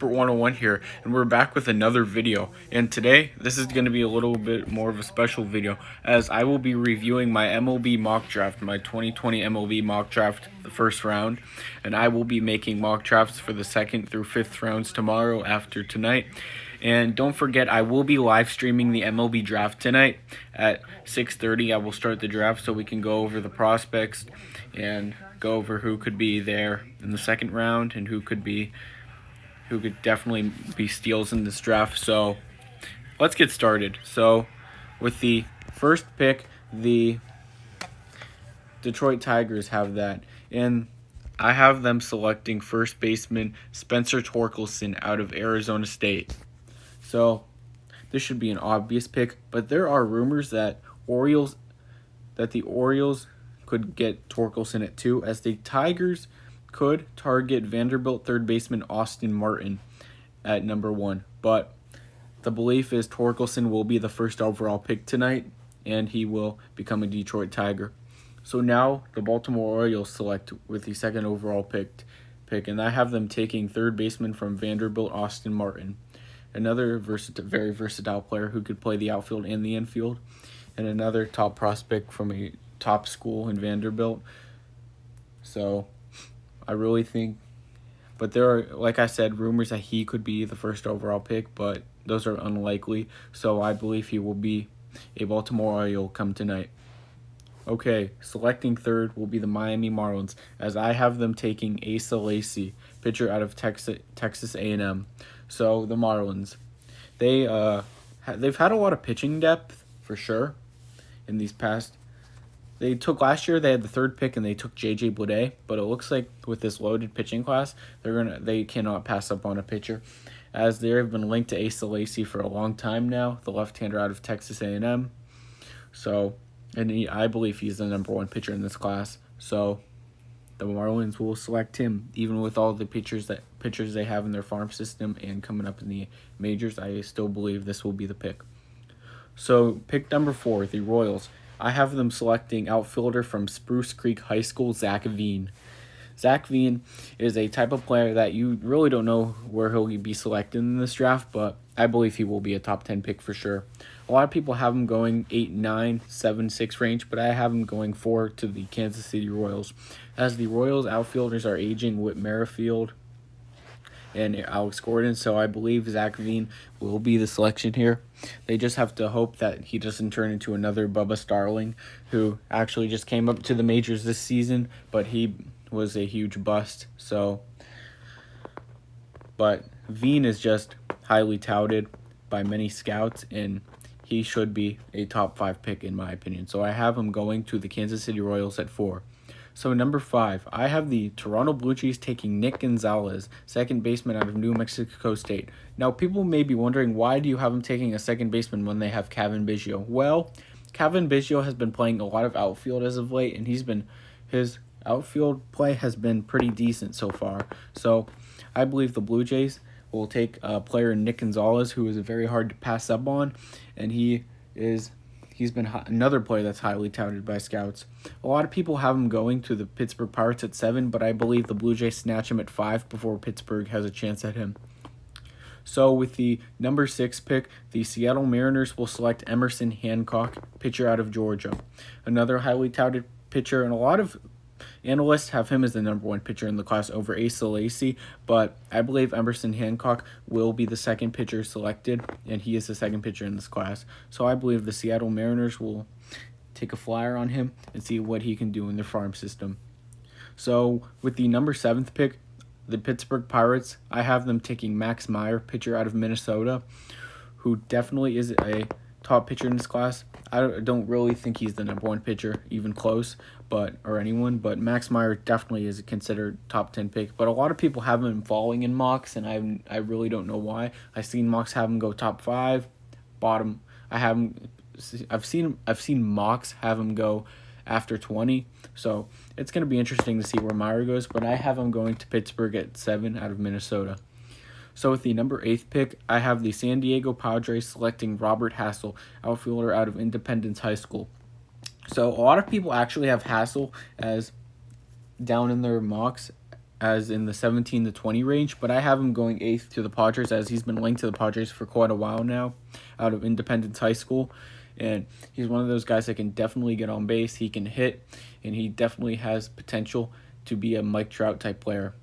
Expert 101 here, and we're back with another video. And today, this is going to be a little bit more of a special video, as I will be reviewing my MLB mock draft, my 2020 MLB mock draft, the first round. And I will be making mock drafts for the 2nd through 5th rounds tomorrow after tonight. And don't forget, I will be live streaming the MLB draft tonight at 6:30. I will start the draft so we can go over the prospects and go over who could be there in the second round and who could definitely be steals in this draft. So let's get started. So with the first pick, the Detroit Tigers have that, and I have them selecting first baseman Spencer Torkelson out of Arizona State. So this should be an obvious pick, but there are rumors that the Orioles could get Torkelson at 2, as the Tigers could target Vanderbilt third baseman Austin Martin at number 1. But the belief is Torkelson will be the first overall pick tonight, and he will become a Detroit Tiger. So now the Baltimore Orioles select with the second overall pick, and I have them taking third baseman from Vanderbilt, Austin Martin. Another very versatile player who could play the outfield and the infield, and another top prospect from a top school in Vanderbilt. So I really think, but there are, like I said, rumors that he could be the first overall pick, but those are unlikely. So I believe he will be a Baltimore Oriole come tonight. Okay, selecting third will be the Miami Marlins, as I have them taking Asa Lacy, pitcher out of Texas A&M. So the Marlins, they've had a lot of pitching depth for sure in these past. Last year they had the third pick and they took J.J. Bleday, but it looks like with this loaded pitching class, they cannot pass up on a pitcher, as they have been linked to Asa Lacy for a long time now, the left-hander out of Texas A&M. So, I believe he's the number 1 pitcher in this class. So the Marlins will select him, even with all the pitchers they have in their farm system and coming up in the majors. I still believe this will be the pick. So pick number 4, the Royals. I have them selecting outfielder from Spruce Creek High School, Zach Veen. Zach Veen is a type of player that you really don't know where he'll be selected in this draft, but I believe he will be a top 10 pick for sure. A lot of people have him going 8, 9, 7, 6 range, but I have him going 4 to the Kansas City Royals, as the Royals outfielders are aging with Merrifield and Alex Gordon, so I believe Zach Veen will be the selection here. They just have to hope that he doesn't turn into another Bubba Starling, who actually just came up to the majors this season, but he was a huge bust. But Veen is just highly touted by many scouts, and he should be a top 5 pick in my opinion. So I have him going to the Kansas City Royals at 4. So number 5, I have the Toronto Blue Jays taking Nick Gonzalez, second baseman out of New Mexico State. Now, people may be wondering, why do you have him taking a second baseman when they have Cavan Biggio? Well, Cavan Biggio has been playing a lot of outfield as of late, and his outfield play has been pretty decent so far. So I believe the Blue Jays will take a player Nick Gonzalez, who is very hard to pass up on, and he's been another player that's highly touted by scouts. A lot of people have him going to the Pittsburgh Pirates at 7, but I believe the Blue Jays snatch him at 5 before Pittsburgh has a chance at him. So with the number 6 pick, the Seattle Mariners will select Emerson Hancock, pitcher out of Georgia. Another highly touted pitcher, and a lot of analysts have him as the number 1 pitcher in the class over Asa Lacy, but I believe Emerson Hancock will be the second pitcher selected, and he is the second pitcher in this class. So I believe the Seattle Mariners will take a flyer on him and see what he can do in their farm system. So with the number 7th pick, the Pittsburgh Pirates, I have them taking Max Meyer, pitcher out of Minnesota, who definitely is a top pitcher in this class. I don't really think he's the number 1 pitcher, even close, but Max Meyer definitely is considered top 10 pick. But a lot of people have him falling in mocks, and I really don't know why. I've seen mocks have him go top 5, bottom. I've seen mocks have him go after 20. So it's going to be interesting to see where Meyer goes, but I have him going to Pittsburgh at 7 out of Minnesota. So with the number 8th pick, I have the San Diego Padres selecting Robert Hassel, outfielder out of Independence High School. So a lot of people actually have Hassel as down in their mocks as in the 17 to 20 range, but I have him going 8th to the Padres as he's been linked to the Padres for quite a while now out of Independence High School. And he's one of those guys that can definitely get on base, he can hit, and he definitely has potential to be a Mike Trout type player.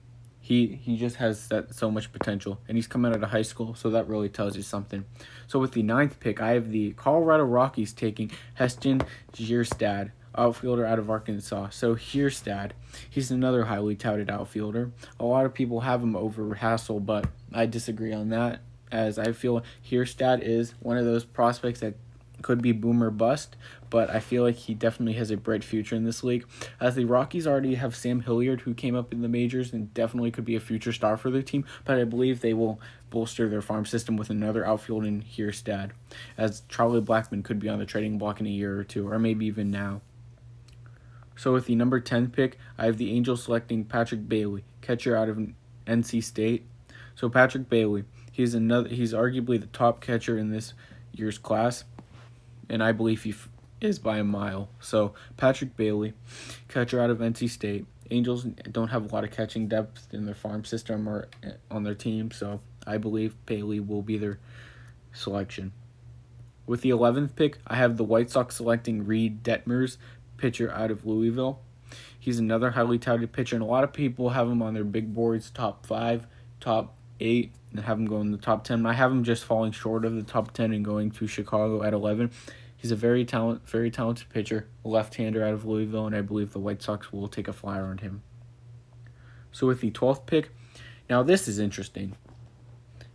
He just has that so much potential, and he's coming out of high school, so that really tells you something. So with the 9th pick, I have the Colorado Rockies taking Heston Kjerstad, outfielder out of Arkansas. So Kjerstad, he's another highly touted outfielder. A lot of people have him over Hassel, but I disagree on that, as I feel Kjerstad is one of those prospects that could be boom or bust, but I feel like he definitely has a bright future in this league, as the Rockies already have Sam Hilliard, who came up in the majors and definitely could be a future star for their team, but I believe they will bolster their farm system with another outfield in Kjerstad, as Charlie Blackmon could be on the trading block in a year or two, or maybe even now. So with the number 10 pick, I have the Angels selecting Patrick Bailey, catcher out of NC State. So Patrick Bailey, he's arguably the top catcher in this year's class, and I believe he is by a mile. So Patrick Bailey, catcher out of NC State. Angels don't have a lot of catching depth in their farm system or on their team, so I believe Bailey will be their selection. With the 11th pick, I have the White Sox selecting Reed Detmers, pitcher out of Louisville. He's another highly touted pitcher, and a lot of people have him on their big boards, top 5, top 8, and have him go in the top 10. I have him just falling short of the top 10 and going to Chicago at 11. He's a very talented pitcher, a left-hander out of Louisville, and I believe the White Sox will take a flyer on him. So with the 12th pick, now this is interesting.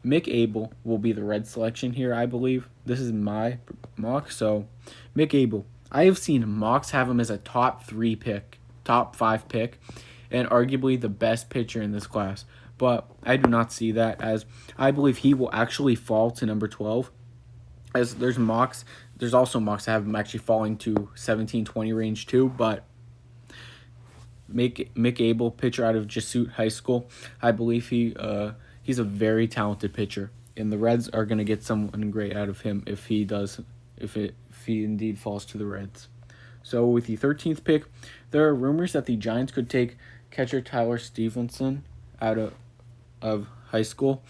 Mick Abel will be the red selection here, I believe. This is my mock. So Mick Abel, I have seen mocks have him as a top 5 pick, and arguably the best pitcher in this class. But I do not see that, as I believe he will actually fall to number 12. As there's also mocks that have him actually falling to 17-20 range too, but Mick Abel, pitcher out of Jesuit High School, I believe he's a very talented pitcher, and the Reds are going to get someone great out of him if he indeed falls to the Reds. So with the 13th pick, there are rumors that the Giants could take catcher Tyler Stevenson out of high school,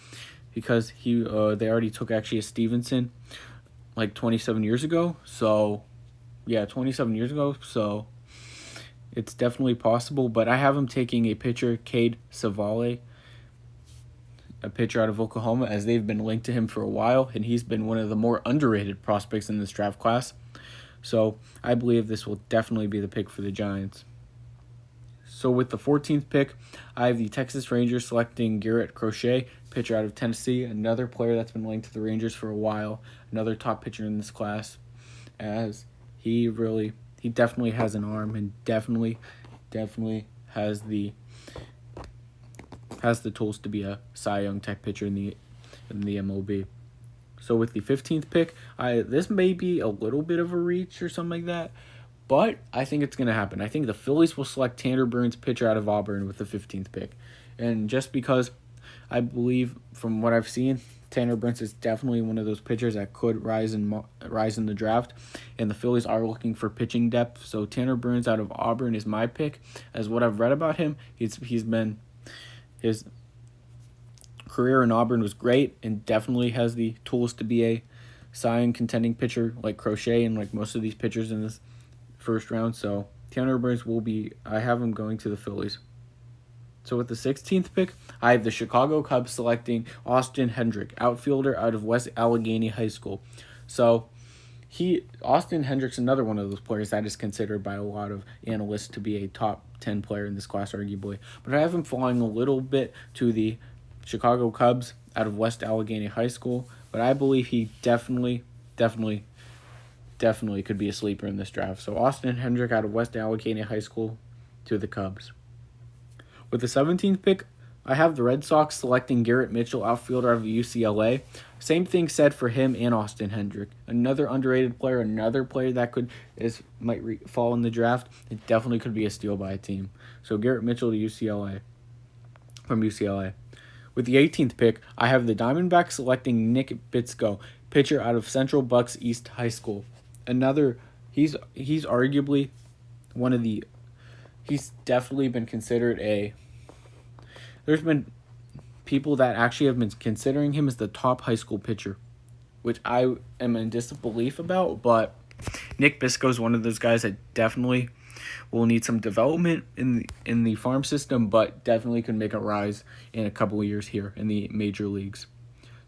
because they already took actually a Stevenson like 27 years ago. So yeah, 27 years ago. So it's definitely possible, but I have him taking a pitcher, Cade Savale, a pitcher out of Oklahoma, as they've been linked to him for a while, and he's been one of the more underrated prospects in this draft class. So I believe this will definitely be the pick for the Giants. So with the 14th pick, I have the Texas Rangers selecting Garrett Crochet, pitcher out of Tennessee, another player that's been linked to the Rangers for a while, another top pitcher in this class, as he definitely has an arm and definitely has the tools to be a Cy Young type pitcher in the MLB. So with the 15th pick, this may be a little bit of a reach or something like that, but I think it's going to happen. I think the Phillies will select Tanner Burns, pitcher out of Auburn, with the 15th pick. And just because I believe, from what I've seen, Tanner Burns is definitely one of those pitchers that could rise in the draft, and the Phillies are looking for pitching depth. So Tanner Burns out of Auburn is my pick. As what I've read about him, his career in Auburn was great, and definitely has the tools to be a Cy Young contending pitcher like Crochet and like most of these pitchers in this first round. So Tanner Burns I have him going to the Phillies. So with the 16th pick, I have the Chicago Cubs selecting Austin Hendrick, outfielder out of West Allegheny High School. So Austin Hendrick's another one of those players that is considered by a lot of analysts to be a top 10 player in this class, arguably. But I have him falling a little bit to the Chicago Cubs out of West Allegheny High School, but I believe he definitely could be a sleeper in this draft. So Austin Hendrick out of West Allegheny High School to the Cubs. With the 17th pick, I have the Red Sox selecting Garrett Mitchell, outfielder out of UCLA. Same thing said for him and Austin Hendrick. Another underrated player, another player that might fall in the draft. It definitely could be a steal by a team. So Garrett Mitchell from UCLA. With the 18th pick, I have the Diamondbacks selecting Nick Bitsko, pitcher out of Central Bucks East High School. He's arguably he's definitely been considered There's been people that actually have been considering him as the top high school pitcher, which I am in disbelief about, but Nick Bisco is one of those guys that definitely will need some development in the farm system, but definitely can make a rise in a couple of years here in the major leagues.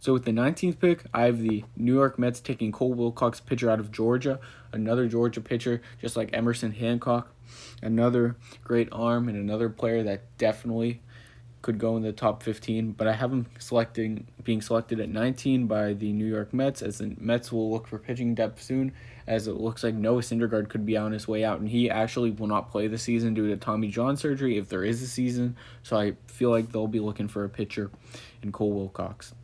So with the 19th pick, I have the New York Mets taking Cole Wilcox, pitcher out of Georgia, another Georgia pitcher, just like Emerson Hancock, another great arm and another player that definitely could go in the top 15, but I have him being selected at 19 by the New York Mets, as the Mets will look for pitching depth soon, as it looks like Noah Syndergaard could be on his way out, and he actually will not play the season due to Tommy John surgery if there is a season, so I feel like they'll be looking for a pitcher in Cole Wilcox.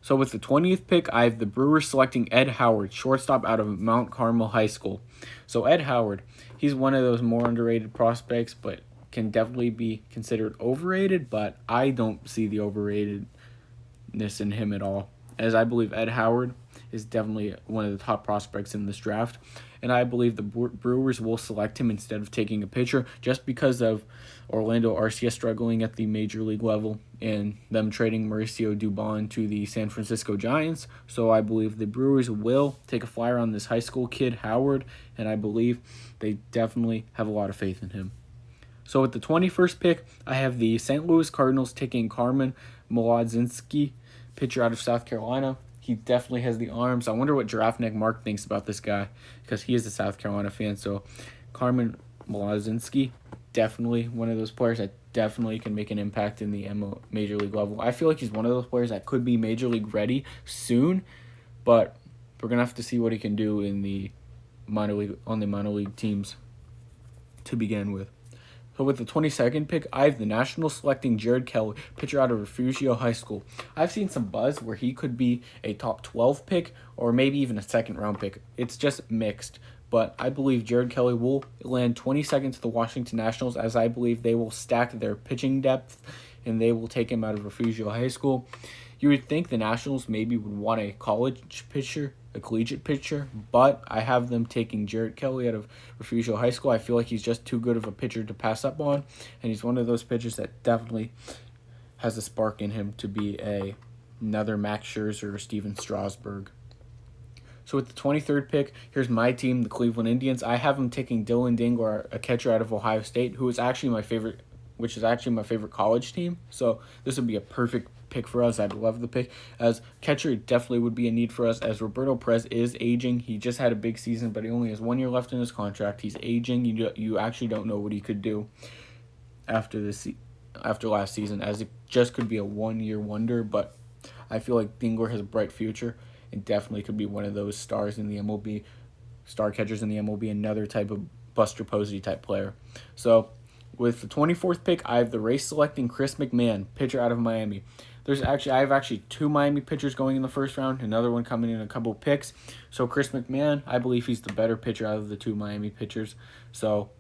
So with the 20th pick, I have the Brewers selecting Ed Howard, shortstop out of Mount Carmel High School. So Ed Howard, he's one of those more underrated prospects, but can definitely be considered overrated, but I don't see the overratedness in him at all, as I believe Ed Howard is definitely one of the top prospects in this draft, and I believe the Brewers will select him instead of taking a pitcher just because of Orlando Arcia struggling at the major league level and them trading Mauricio Dubon to the San Francisco Giants. So I believe the Brewers will take a flyer on this high school kid, Howard, and I believe they definitely have a lot of faith in him. So with the 21st pick, I have the St. Louis Cardinals taking Carmen Mlodzinski, pitcher out of South Carolina. He definitely has the arms. I wonder what Giraffe Neck Mark thinks about this guy, because he is a South Carolina fan. So Carmen Mlodzinski, definitely one of those players that definitely can make an impact in the major league level. I feel like he's one of those players that could be major league ready soon, but we're going to have to see what he can do in the minor league teams to begin with. So with the 22nd pick, I have the Nationals selecting Jared Kelly, pitcher out of Refugio High School. I've seen some buzz where he could be a top 12 pick or maybe even a second-round pick. It's just mixed, but I believe Jared Kelly will land 22nd to the Washington Nationals, as I believe they will stack their pitching depth and they will take him out of Refugio High School. You would think the Nationals maybe would want a college pitcher, a collegiate pitcher, but I have them taking Jared Kelly out of Refugio High School. I feel like he's just too good of a pitcher to pass up on, and he's one of those pitchers that definitely has a spark in him to be another Max Scherzer or Steven Strasburg. So with the 23rd pick, here's my team, the Cleveland Indians. I have them taking Dylan Dingler, a catcher out of Ohio State, who is actually my favorite college team. So this would be a perfect pick for us. I'd love the pick. As catcher, definitely would be a need for us, as Roberto Perez is aging. He just had a big season, but he only has 1 year left in his contract. He's aging. You actually don't know what he could do after last season, as it just could be a 1 year wonder. But I feel like Dingler has a bright future and definitely could be one of those stars in the MLB, star catchers in the MLB, another type of Buster Posey type player. So with the 24th pick, I have the Rays selecting Chris McMahon, pitcher out of Miami. I have actually two Miami pitchers going in the first round, another one coming in a couple picks. So Chris McMahon, I believe he's the better pitcher out of the two Miami pitchers. So,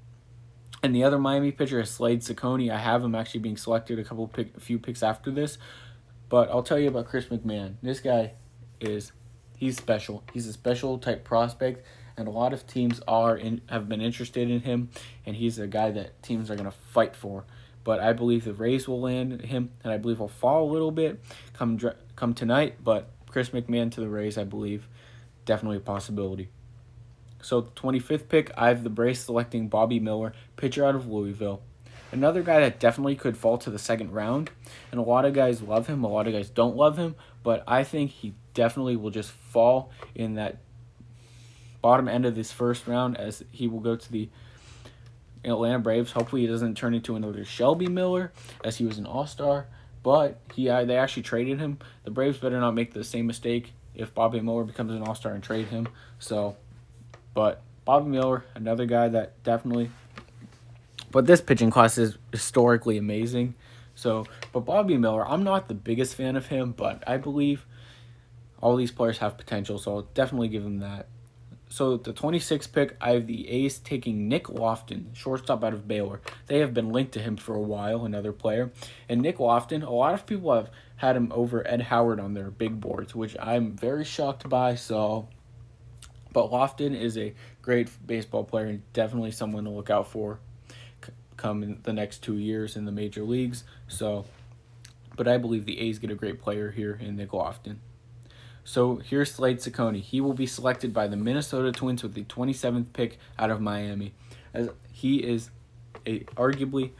and the other Miami pitcher is Slade Ciccone. I have him actually being selected a few picks after this. But I'll tell you about Chris McMahon. This guy he's special. He's a special type prospect, and a lot of teams have been interested in him, and he's a guy that teams are going to fight for. But I believe the Rays will land him, and I believe he'll fall a little bit come tonight. But Chris McMahon to the Rays, I believe, definitely a possibility. So the 25th pick, I have the Braves selecting Bobby Miller, pitcher out of Louisville. Another guy that definitely could fall to the second round, and a lot of guys love him, a lot of guys don't love him, but I think he definitely will just fall in that bottom end of this first round, as he will go to the Atlanta Braves. Hopefully he doesn't turn into another Shelby Miller, as he was an all-star, but they actually traded him. The Braves better not make the same mistake if Bobby Miller becomes an all-star and trade him. But Bobby Miller, another guy that definitely, but this pitching class is historically amazing. But Bobby Miller, I'm not the biggest fan of him, but I believe all these players have potential, so I'll definitely give him that. So the 26th pick, I have the A's taking Nick Lofton, shortstop out of Baylor. They have been linked to him for a while, another player. And Nick Lofton, a lot of people have had him over Ed Howard on their big boards, which I'm very shocked by. But Lofton is a great baseball player and definitely someone to look out for come in the next 2 years in the major leagues. So but I believe the A's get a great player here in Nick Lofton. So here's Slade Cecconi. He will be selected by the Minnesota Twins with the 27th pick out of Miami, as he is arguably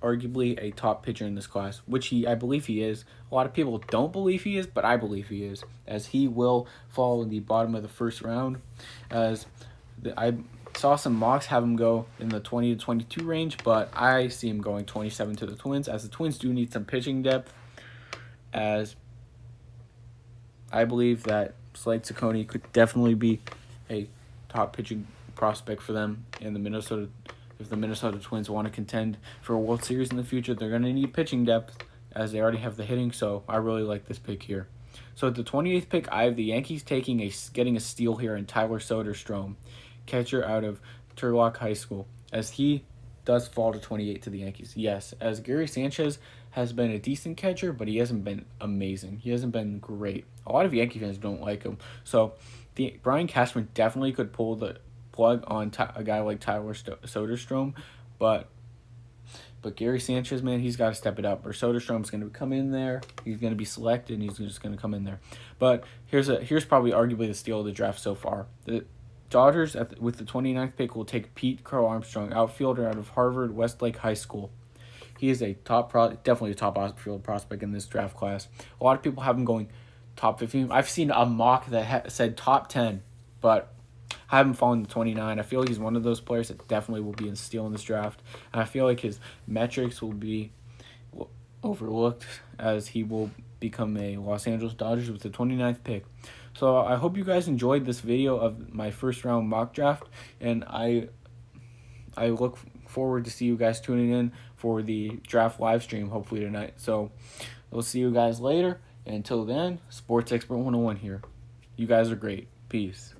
a top pitcher in this class, which I believe he is. A lot of people don't believe he is, but I believe he is, as he will fall in the bottom of the first round. I saw some mocks have him go in the 20 to 22 range, but I see him going 27 to the Twins, as the Twins do need some pitching depth, as I believe that Slade Cecconi could definitely be a top pitching prospect for them in the Minnesota. If the Minnesota Twins want to contend for a World Series in the future, they're going to need pitching depth, as they already have the hitting. So I really like this pick here. So at the 28th pick, I have the Yankees getting a steal here in Tyler Soderstrom, catcher out of Turlock High School, as he does fall to 28 to the Yankees. Yes, as Gary Sanchez has been a decent catcher, but he hasn't been amazing. He hasn't been great. A lot of Yankee fans don't like him. So Brian Cashman definitely could pull the plug on a guy like Tyler Soderstrom, but Gary Sanchez, man, he's got to step it up. Or Soderstrom's going to come in there. He's going to be selected, and he's just going to come in there. But here's probably arguably the steal of the draft so far. The Dodgers with the 29th pick will take Pete Crow Armstrong, outfielder out of Harvard Westlake High School. He is definitely a top outfield prospect in this draft class. A lot of people have him going top 15. I've seen a mock that said top 10, but I have him falling to 29. I feel like he's one of those players that definitely will be a steal in this draft. And I feel like his metrics will be overlooked, as he will become a Los Angeles Dodgers with the 29th pick. So I hope you guys enjoyed this video of my first round mock draft, and I look forward to see you guys tuning in for the draft live stream hopefully tonight. So we'll see you guys later. And until then, Sports Expert 101 here. You guys are great. Peace.